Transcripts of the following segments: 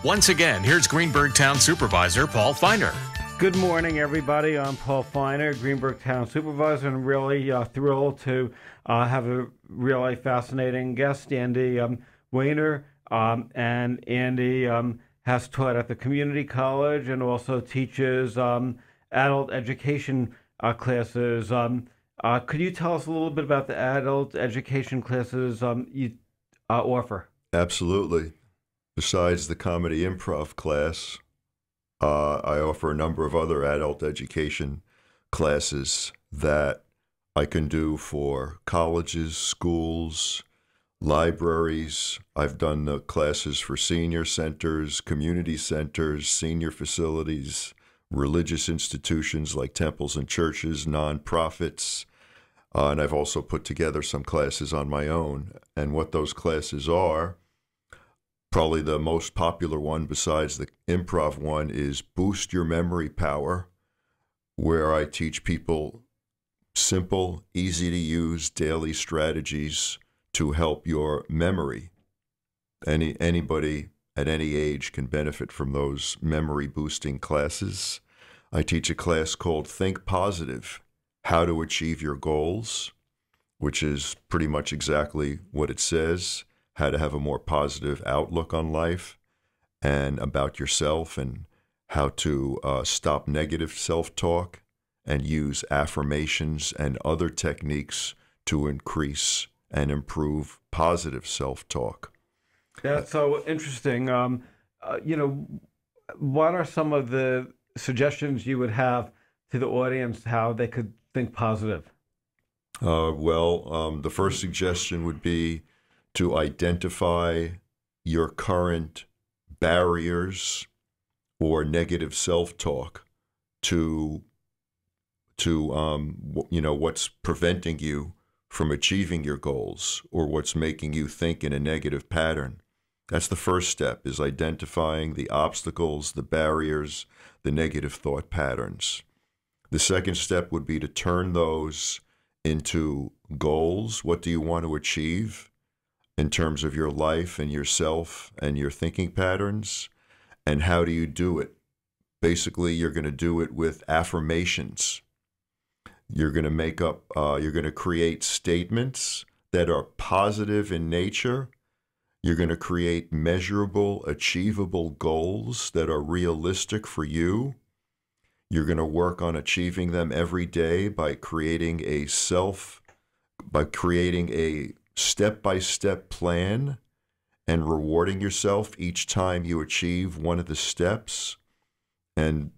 Once again, here's Greenburgh Town Supervisor Paul Feiner. Good morning, everybody. I'm Paul Feiner, Greenburgh Town Supervisor, and really thrilled to have a really fascinating guest, Andy Wainer. And Andy has taught at the community college and also teaches adult education classes. Could you tell us a little bit about the adult education classes you offer? Absolutely. Besides the comedy improv class, I offer a number of other adult education classes that I can do for colleges, schools, libraries. I've done the classes for senior centers, community centers, senior facilities, religious institutions like temples and churches, nonprofits, and I've also put together some classes on my own. And what those classes are, probably the most popular one besides the improv one, is Boost Your Memory Power, where I teach people simple, easy-to-use daily strategies to help your memory. Anybody at any age can benefit from those memory-boosting classes. I teach a class called Think Positive, How to Achieve Your Goals, which is pretty much exactly what it says, how to have a more positive outlook on life and about yourself, and how to stop negative self-talk and use affirmations and other techniques to increase and improve positive self-talk. That's so interesting. What are some of the suggestions you would have to the audience how they could think positive? The first suggestion would be to identify your current barriers or negative self-talk to what's preventing you from achieving your goals, or what's making you think in a negative pattern. That's the first step, is identifying the obstacles, the barriers, the negative thought patterns. The second step would be to turn those into goals. What do you want to achieve in terms of your life and yourself and your thinking patterns? And how do you do it? Basically, you're going to do it with affirmations. You're going to create statements that are positive in nature. You're going to create measurable, achievable goals that are realistic for you. You're going to work on achieving them every day by creating a step-by-step plan and rewarding yourself each time you achieve one of the steps. And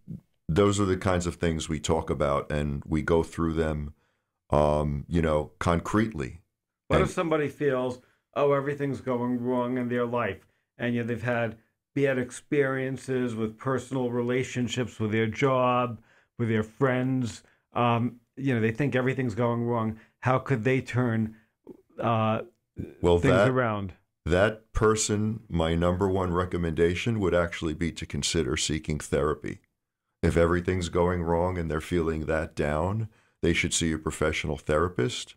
those are the kinds of things we talk about, and we go through them, concretely. What if somebody feels, everything's going wrong in their life, and they've had bad experiences with personal relationships, with their job, with their friends, they think everything's going wrong. How could they turn things around? That person, my number one recommendation would actually be to consider seeking therapy. If everything's going wrong and they're feeling that down, they should see a professional therapist.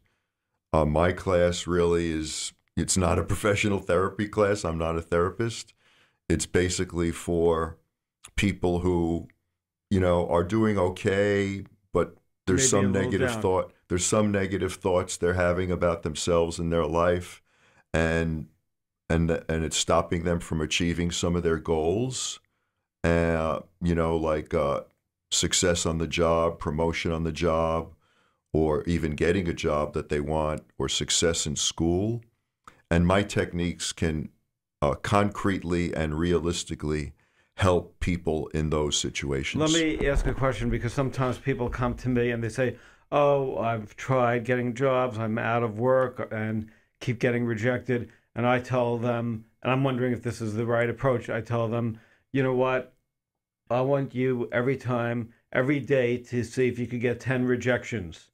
My class really it's not a professional therapy class. I'm not a therapist. It's basically for people who, are doing okay, but there's some negative thought. There's some negative thoughts they're having about themselves and their life, and it's stopping them from achieving some of their goals. Success on the job, promotion on the job, or even getting a job that they want, or success in school. And my techniques can concretely and realistically help people in those situations. Let me ask a question, because sometimes people come to me and they say, oh, I've tried getting jobs, I'm out of work and keep getting rejected. And I tell them, and I'm wondering if this is the right approach, I tell them, you know what? I want you every day to see if you could get 10 rejections.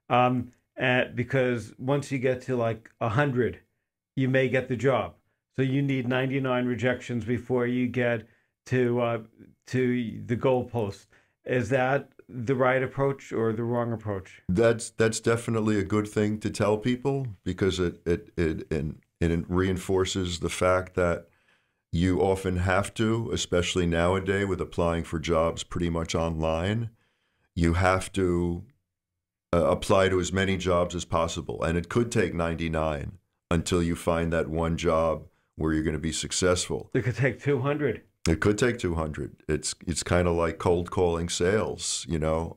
Because once you get to like 100, you may get the job. So you need 99 rejections before you get to the goalpost. Is that the right approach or the wrong approach? That's definitely a good thing to tell people, because it reinforces the fact that you often have to, especially nowadays with applying for jobs pretty much online, you have to apply to as many jobs as possible. And it could take 99 until you find that one job where you're going to be successful. It could take 200. It could take 200. It's kind of like cold calling sales, you know.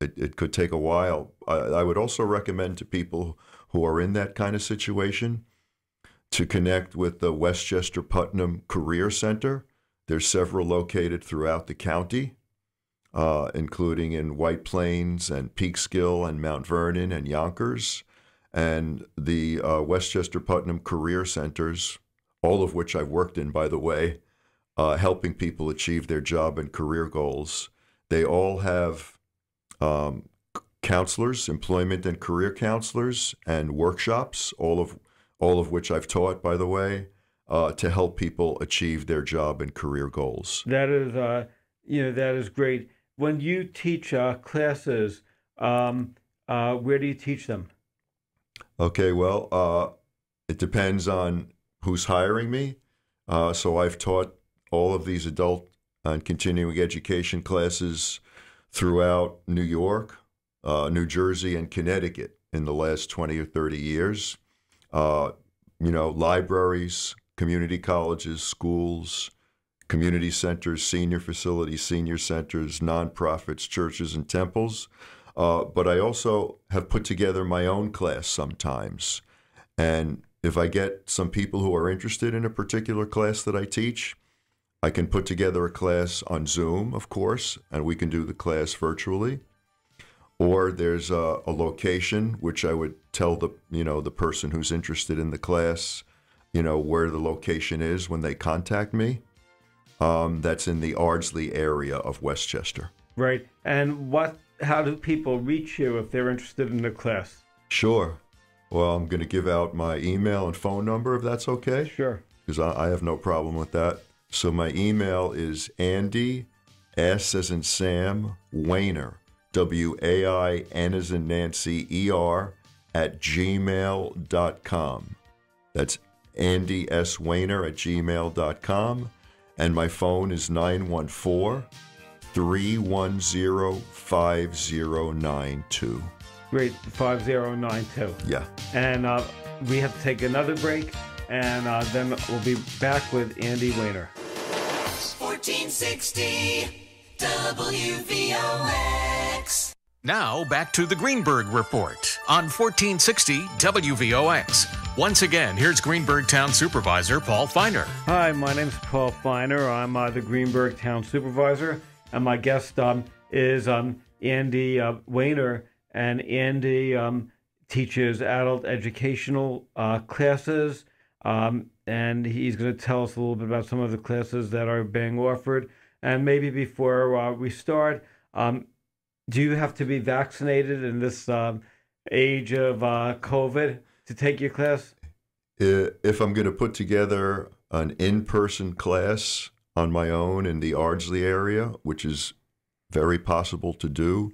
It could take a while. I would also recommend to people who are in that kind of situation to connect with the Westchester Putnam Career Center. There's several located throughout the county, including in White Plains and Peekskill and Mount Vernon and Yonkers. And the Westchester Putnam Career Centers, all of which I've worked in, by the way, helping people achieve their job and career goals. They all have counselors, employment and career counselors, and workshops, all of which I've taught, by the way, to help people achieve their job and career goals. That is, that is great. When you teach classes, where do you teach them? Okay, well, it depends on who's hiring me. So I've taught all of these adult and continuing education classes throughout New York, New Jersey, and Connecticut in the last 20 or 30 years. Libraries, community colleges, schools, community centers, senior facilities, senior centers, nonprofits, churches, and temples. But I also have put together my own class sometimes. And if I get some people who are interested in a particular class that I teach, I can put together a class on Zoom, of course, and we can do the class virtually. Or there's a location which I would tell the person who's interested in the class, where the location is when they contact me. That's in the Ardsley area of Westchester. Right. And how do people reach you if they're interested in the class? Sure. Well, I'm going to give out my email and phone number if that's okay. Sure. Because I have no problem with that. So my email is Andy, S as in Sam, Wainer, WAIN as in Nancy, ER, @gmail.com. That's Andy S. Wainer @gmail.com. And my phone is 914-310-5092. Great, 5092. Yeah. And we have to take another break, and then we'll be back with Andy Wainer. 1460 WVOX. Now back to the Greenberg Report on 1460 WVOX. Once again, here's Greenberg Town Supervisor Paul Feiner. Hi, my name's Paul Feiner. I'm the Greenberg Town Supervisor, and my guest is Andy Wainer. And Andy teaches adult educational classes, and he's going to tell us a little bit about some of the classes that are being offered. And maybe before we start, do you have to be vaccinated in this age of COVID to take your class? If I'm going to put together an in-person class on my own in the Ardsley area, which is very possible to do,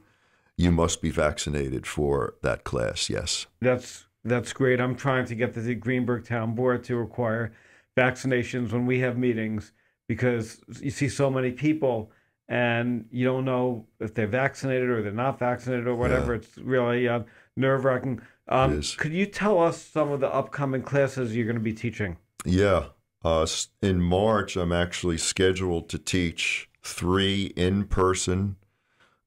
you must be vaccinated for that class, yes. That's great. I'm trying to get the Greenberg Town Board to require vaccinations when we have meetings, because you see so many people and you don't know if they're vaccinated or they're not vaccinated or whatever. Yeah. It's really nerve-wracking. Could you tell us some of the upcoming classes you're going to be teaching? Yeah. In March, I'm actually scheduled to teach 3 in-person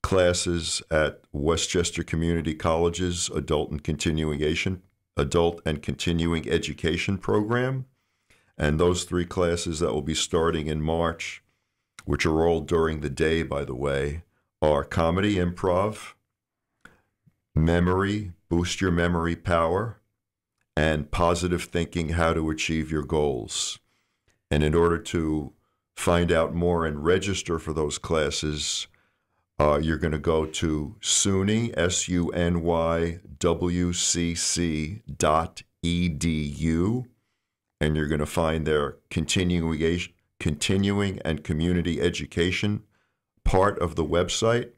classes at Westchester Community College's Adult and Continuing Education program. And those 3 classes that will be starting in March, which are all during the day, by the way, are comedy improv, memory, boost your memory power, and positive thinking, how to achieve your goals. And in order to find out more and register for those classes, you're going to go to SUNY, SUNYWCC.edu, and you're going to find their continuing and community education part of the website,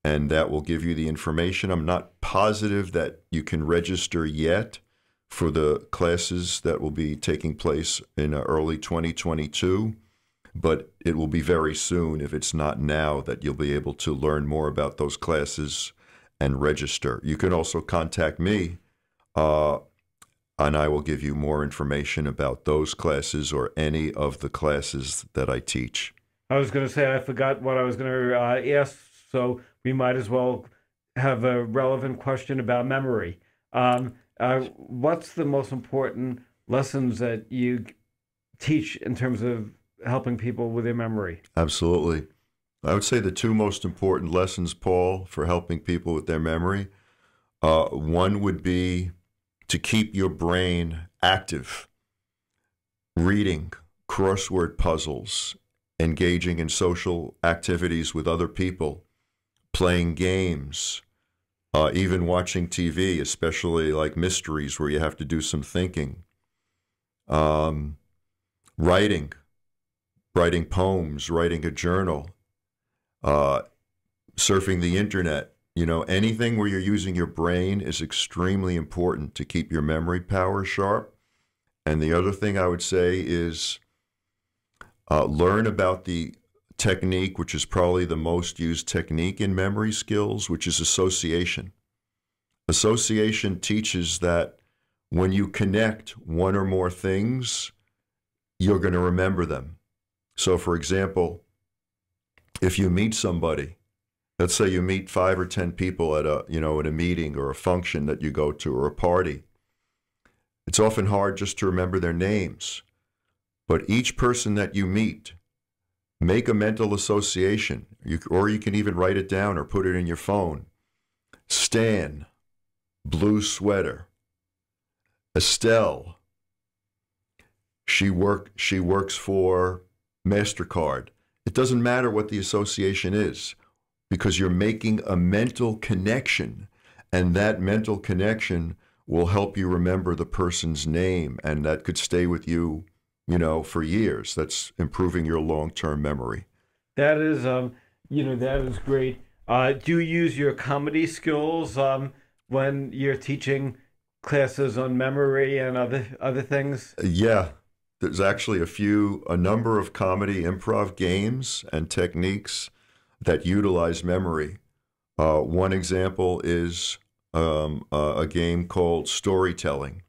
and that will give you the information. I'm not positive that you can register yet, for the classes that will be taking place in early 2022, but it will be very soon, if it's not now, that you'll be able to learn more about those classes and register. You can also contact me, and I will give you more information about those classes or any of the classes that I teach. I was going to say I forgot what I was going to ask, so we might as well have a relevant question about memory. What's the most important lessons that you teach in terms of helping people with their memory? Absolutely. I would say the two most important lessons, Paul, for helping people with their memory, one would be to keep your brain active, reading, crossword puzzles, engaging in social activities with other people, playing games, even watching TV, especially like mysteries where you have to do some thinking, writing poems, writing a journal, surfing the internet. Anything where you're using your brain is extremely important to keep your memory power sharp. And the other thing I would say is learn about the technique, which is probably the most used technique in memory skills, which is association. Association teaches that when you connect one or more things, you're going to remember them. So, for example, if you meet somebody, let's say you meet 5 or 10 people at a meeting or a function that you go to or a party, it's often hard just to remember their names. But each person that you meet, make a mental association, or you can even write it down or put it in your phone. Stan, blue sweater. Estelle, she works for MasterCard. It doesn't matter what the association is, because you're making a mental connection, and that mental connection will help you remember the person's name, and that could stay with you, for years. That's improving your long-term memory. That is, that is great. Do you use your comedy skills when you're teaching classes on memory and other things? Yeah. There's actually a number of comedy improv games and techniques that utilize memory. One example is a game called storytelling.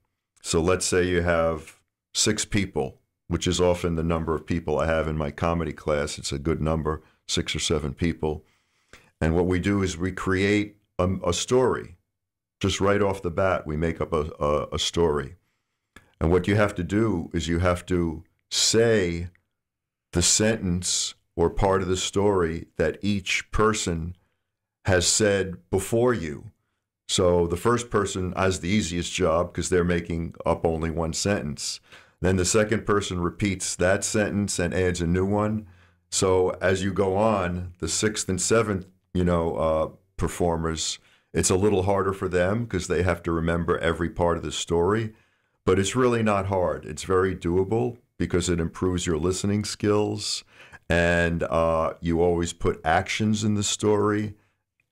So let's say you have 6 people, which is often the number of people I have in my comedy class. It's a good number, 6 or 7 people. And what we do is we create a story. Just right off the bat, we make up a story. And what you have to do is you have to say the sentence or part of the story that each person has said before you. So the first person has the easiest job because they're making up only one sentence. Then the second person repeats that sentence and adds a new one. So as you go on, the 6th and 7th, performers, it's a little harder for them because they have to remember every part of the story. But it's really not hard. It's very doable because it improves your listening skills, and you always put actions in the story,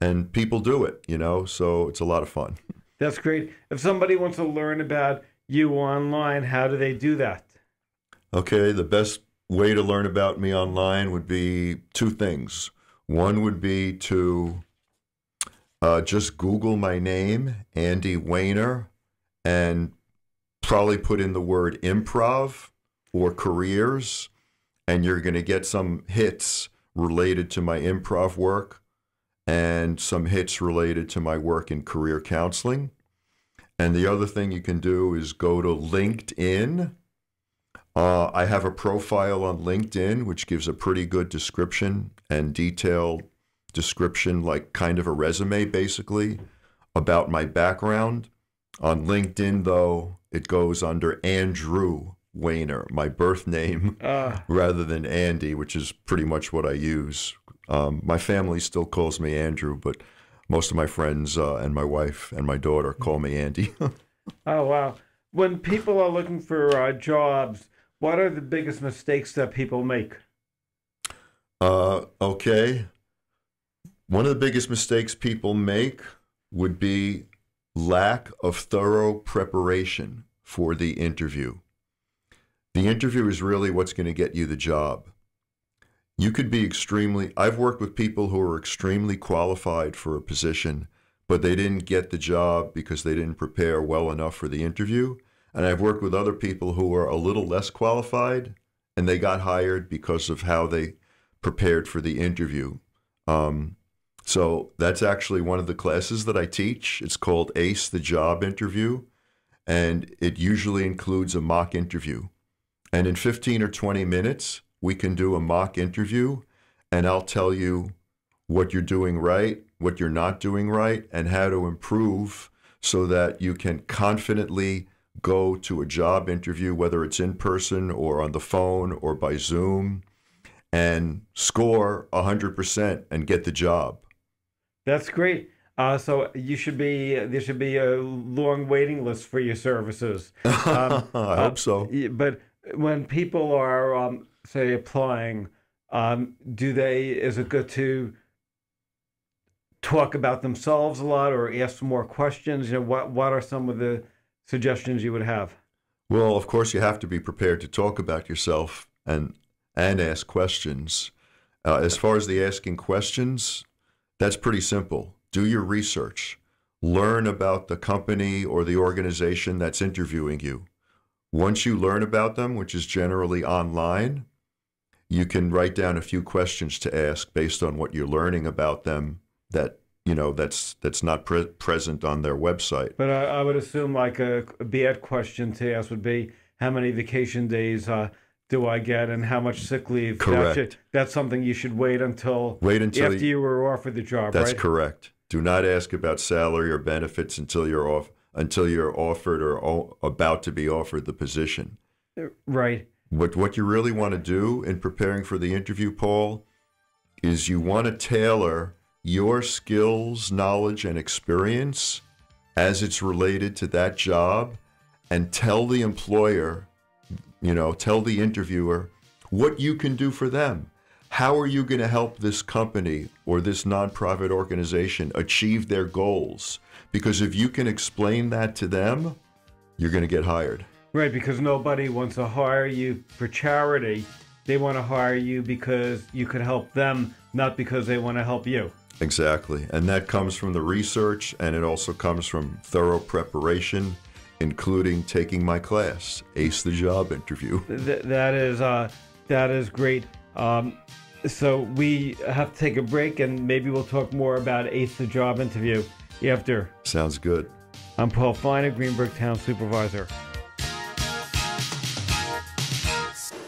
and people do it, so it's a lot of fun. That's great. If somebody wants to learn about you online, how do they do that? Okay, the best way to learn about me online would be 2 things. One would be to just Google my name, Andy Wainer, and probably put in the word improv or careers, and you're going to get some hits related to my improv work and some hits related to my work in career counseling. And the other thing you can do is go to LinkedIn. I have a profile on LinkedIn, which gives a pretty good description and detailed description, like kind of a resume, basically, about my background. On LinkedIn, though, it goes under Andrew Wainer, my birth name, rather than Andy, which is pretty much what I use. My family still calls me Andrew, but most of my friends and my wife and my daughter call me Andy. Oh, wow. When people are looking for jobs, what are the biggest mistakes that people make? Okay. One of the biggest mistakes people make would be lack of thorough preparation for the interview. The interview is really what's going to get you the job. You could be I've worked with people who are extremely qualified for a position, but they didn't get the job because they didn't prepare well enough for the interview. And I've worked with other people who are a little less qualified, and they got hired because of how they prepared for the interview. So that's actually one of the classes that I teach. It's called Ace the Job Interview, and it usually includes a mock interview. And in 15 or 20 minutes, we can do a mock interview, and I'll tell you what you're doing right, what you're not doing right, and how to improve so that you can confidently go to a job interview, whether it's in person or on the phone or by Zoom, and score 100% and get the job. That's great. So there should be a long waiting list for your services. I hope so. But when people are, say, applying, is it good to talk about themselves a lot or ask more questions? What are some of the suggestions you would have? Well, of course, you have to be prepared to talk about yourself and ask questions. As far as the asking questions, that's pretty simple. Do your research. Learn about the company or the organization that's interviewing you. Once you learn about them, which is generally online, you can write down a few questions to ask based on what you're learning about them that's not present on their website. But I would assume like a bad question to ask would be, how many vacation days do I get and how much sick leave? Correct. That's something you should wait until after you were offered the job, that's right? That's correct. Do not ask about salary or benefits until you're offered or about to be offered the position. Right. What you really want to do in preparing for the interview, Paul, is you want to tailor your skills, knowledge, and experience as it's related to that job, and tell the employer, tell the interviewer what you can do for them. How are you going to help this company or this nonprofit organization achieve their goals? Because if you can explain that to them, you're going to get hired. Right, because nobody wants to hire you for charity. They want to hire you because you could help them, not because they want to help you. Exactly. And that comes from the research, and it also comes from thorough preparation, including taking my class, Ace the Job Interview. That is great. So we have to take a break, and maybe we'll talk more about Ace the Job Interview after. Sounds good. I'm Paul Feiner, Greenberg Town Supervisor.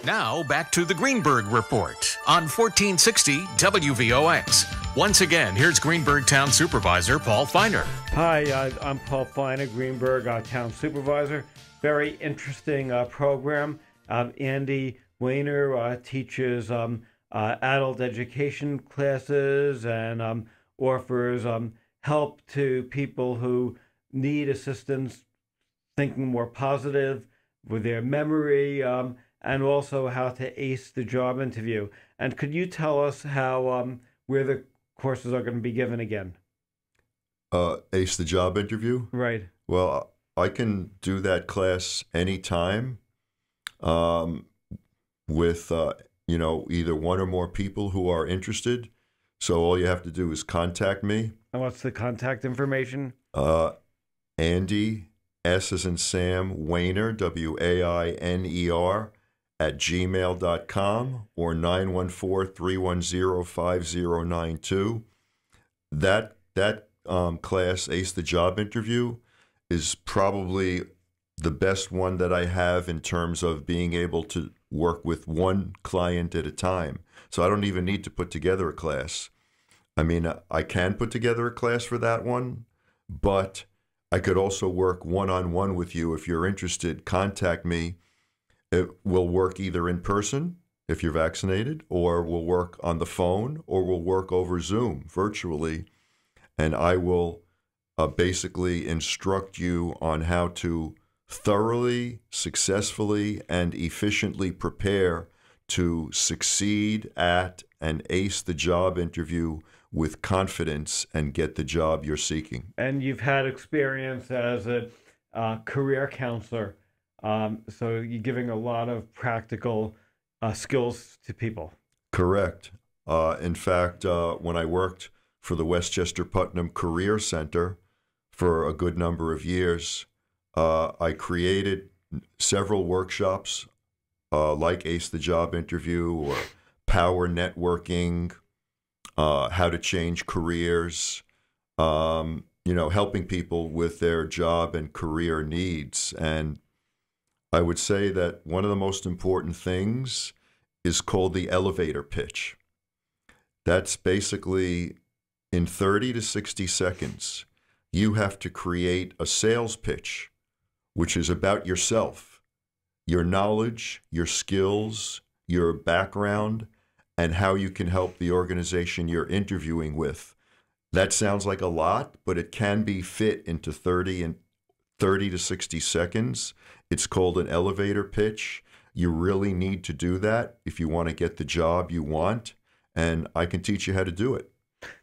Now back to the Greenberg Report on 1460 WVOX. Once again, here's Greenberg Town Supervisor Paul Feiner. Hi, I'm Paul Feiner, Greenberg Town Supervisor. Very interesting program. Andy Wainer teaches adult education classes and offers help to people who need assistance thinking more positive with their memory, and also how to ace the job interview. And could you tell us how where the courses are going to be given again? Ace the Job Interview? Right. Well, I can do that class anytime with, either one or more people who are interested. So all you have to do is contact me. And what's the contact information? Andy, S as in Sam, Wainer, WAINER, @gmail.com or 914-310-5092. That class, Ace the Job Interview, is probably the best one that I have in terms of being able to work with one client at a time. So I don't even need to put together a class. I mean, I can put together a class for that one, but I could also work one-on-one with you. If you're interested, contact me. It will work either in person, if you're vaccinated, or we'll work on the phone, or we'll work over Zoom virtually. And I will basically instruct you on how to thoroughly, successfully, and efficiently prepare to succeed at and ace the job interview with confidence and get the job you're seeking. And you've had experience as a career counselor, so you're giving a lot of practical skills to people. Correct. In fact, when I worked for the Westchester Putnam Career Center for a good number of years, I created several workshops like Ace the Job Interview or Power Networking, how to change careers, helping people with their job and career needs. And I would say that one of the most important things is called the elevator pitch. That's basically in 30 to 60 seconds, you have to create a sales pitch, which is about yourself, your knowledge, your skills, your background, and how you can help the organization you're interviewing with. That sounds like a lot, but it can be fit into 30 to 60 seconds. It's called an elevator pitch. You really need to do that if you want to get the job you want, and I can teach you how to do it.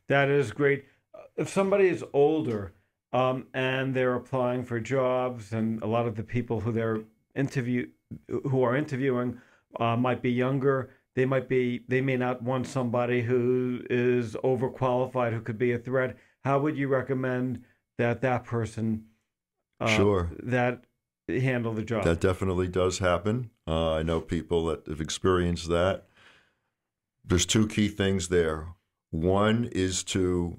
That is great. If somebody is older and they're applying for jobs, and a lot of the people who are interviewing might be younger, they may not want somebody who is overqualified, who could be a threat. How would you recommend that person Sure. that handle the job? That definitely does happen. I know people that have experienced that. There's two key things there. One is to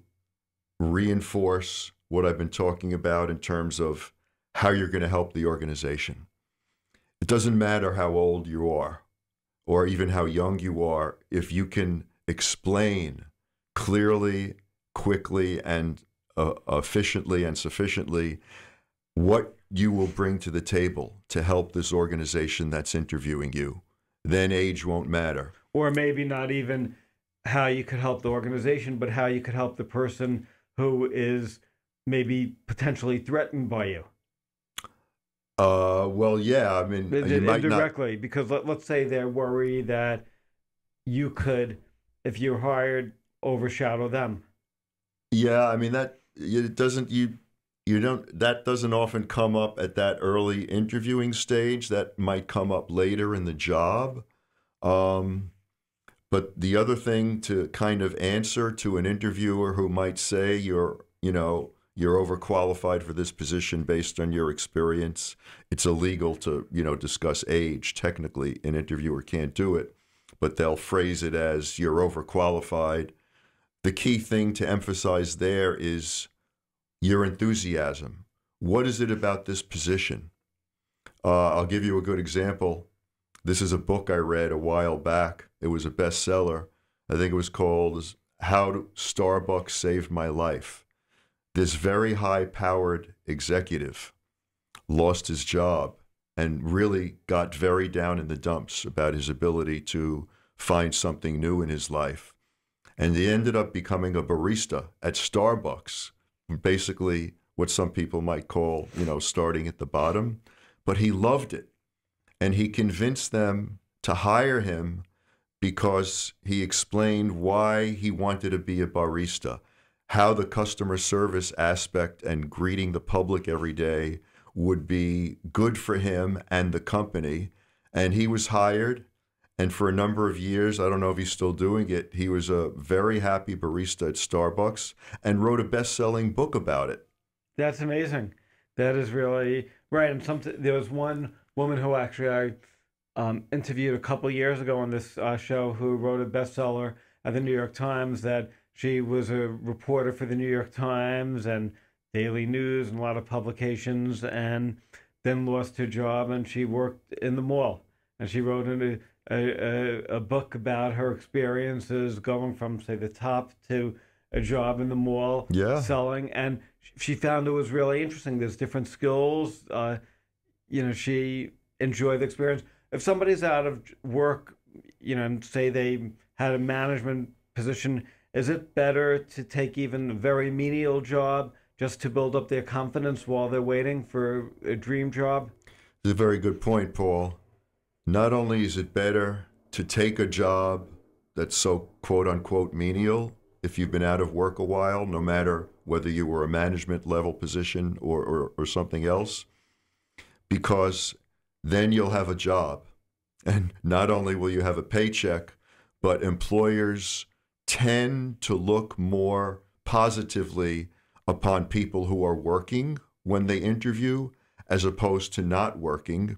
reinforce what I've been talking about in terms of how you're going to help the organization. It doesn't matter how old you are or even how young you are. If you can explain clearly, quickly, and efficiently and sufficiently what you will bring to the table to help this organization that's interviewing you, then age won't matter. Or maybe not even how you could help the organization, but how you could help the person who is maybe potentially threatened by you. Well, yeah, I mean, you might indirectly, not... because let's say they're worried that you could, if you're hired, overshadow them. Yeah, I mean, that doesn't often come up at that early interviewing stage. That might come up later in the job. But the other thing to kind of answer to an interviewer who might say you're overqualified for this position based on your experience, it's illegal to, discuss age. Technically, an interviewer can't do it, but they'll phrase it as you're overqualified. The key thing to emphasize there is your enthusiasm. What is it about this position? I'll give you a good example. This is a book I read a while back. It was a bestseller. I think it was called How Starbucks Saved My Life. This very high-powered executive lost his job and really got very down in the dumps about his ability to find something new in his life. And he ended up becoming a barista at Starbucks, basically what some people might call, starting at the bottom. But he loved it. And he convinced them to hire him because he explained why he wanted to be a barista, how the customer service aspect and greeting the public every day would be good for him and the company. And he was hired. And for a number of years, I don't know if he's still doing it, he was a very happy barista at Starbucks and wrote a best-selling book about it. That's amazing. That is really right. And there was one woman who actually I interviewed a couple years ago on this show who wrote a bestseller at the New York Times, that she was a reporter for the New York Times and Daily News and a lot of publications, and then lost her job, and she worked in the mall. And she wrote a book about her experiences going from, say, the top to a job in the mall, selling. And she found it was really interesting. There's different skills. She enjoyed the experience. If somebody's out of work, and say they had a management position, is it better to take even a very menial job just to build up their confidence while they're waiting for a dream job? It's a very good point, Paul. Not only is it better to take a job that's so quote-unquote menial, if you've been out of work a while, no matter whether you were a management level position or something else, because then you'll have a job. And not only will you have a paycheck, but employers tend to look more positively upon people who are working when they interview as opposed to not working.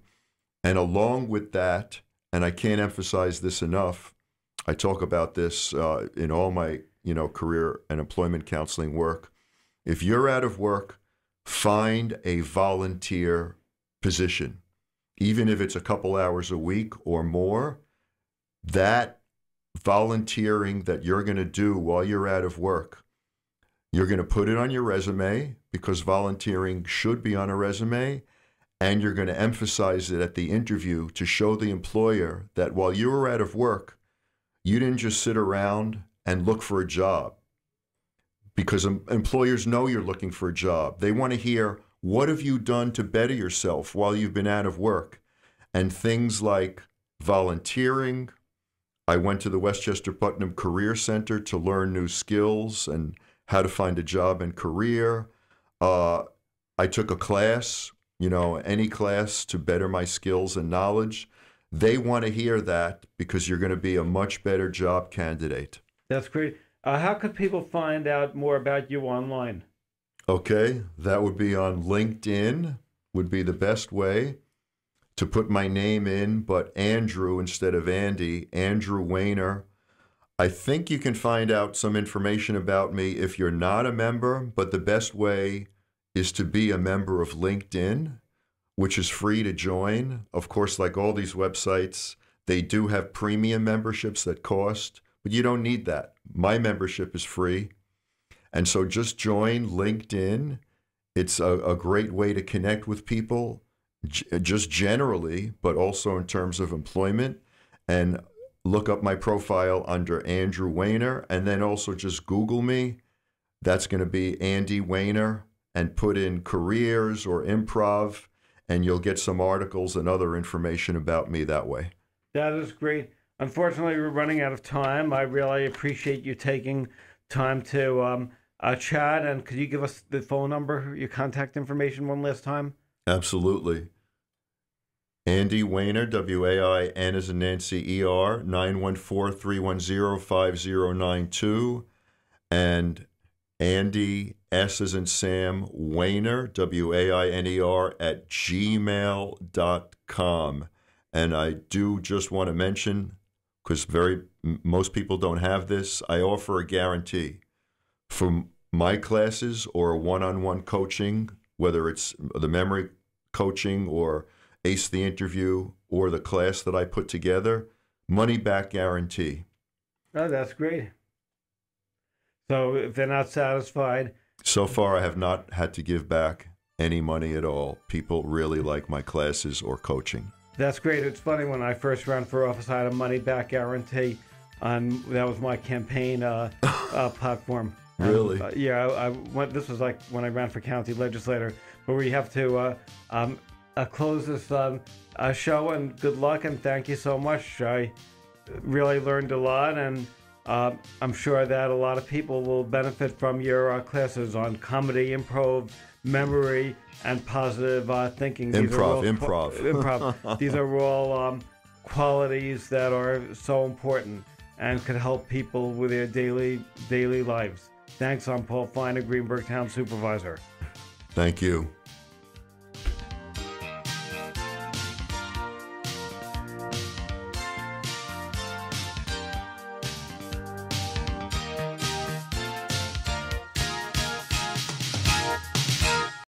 And along with that, and I can't emphasize this enough, I talk about this in all my career and employment counseling work. If you're out of work, find a volunteer position. Even if it's a couple hours a week or more, that volunteering that you're going to do while you're out of work, you're going to put it on your resume, because volunteering should be on a resume, and you're going to emphasize it at the interview to show the employer that while you were out of work, you didn't just sit around and look for a job, because employers know you're looking for a job. They want to hear, what have you done to better yourself while you've been out of work? And things like volunteering. I went to the Westchester Putnam Career Center to learn new skills and how to find a job and career. I took a class, any class to better my skills and knowledge. They want to hear that because you're going to be a much better job candidate. That's great. How could people find out more about you online? Okay, that would be on LinkedIn, would be the best way to put my name in, but Andrew instead of Andy, Andrew Wainer. I think you can find out some information about me if you're not a member, but the best way is to be a member of LinkedIn, which is free to join. Of course, like all these websites, they do have premium memberships that cost, but you don't need that. My membership is free. And so just join LinkedIn. It's a great way to connect with people, just generally, but also in terms of employment. And look up my profile under Andrew Wainer, and then also just Google me. That's going to be Andy Wainer, and put in careers or improv, and you'll get some articles and other information about me that way. That is great. Unfortunately, we're running out of time. I really appreciate you taking time to chat. And could you give us the phone number, your contact information one last time? Absolutely. Andy Wainer, W-A-I-N as in Nancy, E-R, 914-310-5092. And Andy, S as in Sam, Wainer, W-A-I-N-E-R, at gmail.com. And I do just want to mention, because most people don't have this, I offer a guarantee. For my classes or one-on-one coaching, whether it's the memory coaching or Ace the Interview or the class that I put together, money back guarantee. Oh, that's great. So if they're not satisfied... So far, I have not had to give back any money at all. People really like my classes or coaching. That's great. It's funny, when I first ran for office, I had a money back guarantee. That was my campaign platform. Really? Yeah, this was like when I ran for county legislator. But we have to close this show, and good luck, and thank you so much. I really learned a lot, and I'm sure that a lot of people will benefit from your classes on comedy, improv, memory, and positive thinking. Improv. These are all qualities that are so important and could help people with their daily lives. Thanks. I'm Paul Feiner, Greenburg Town Supervisor. Thank you.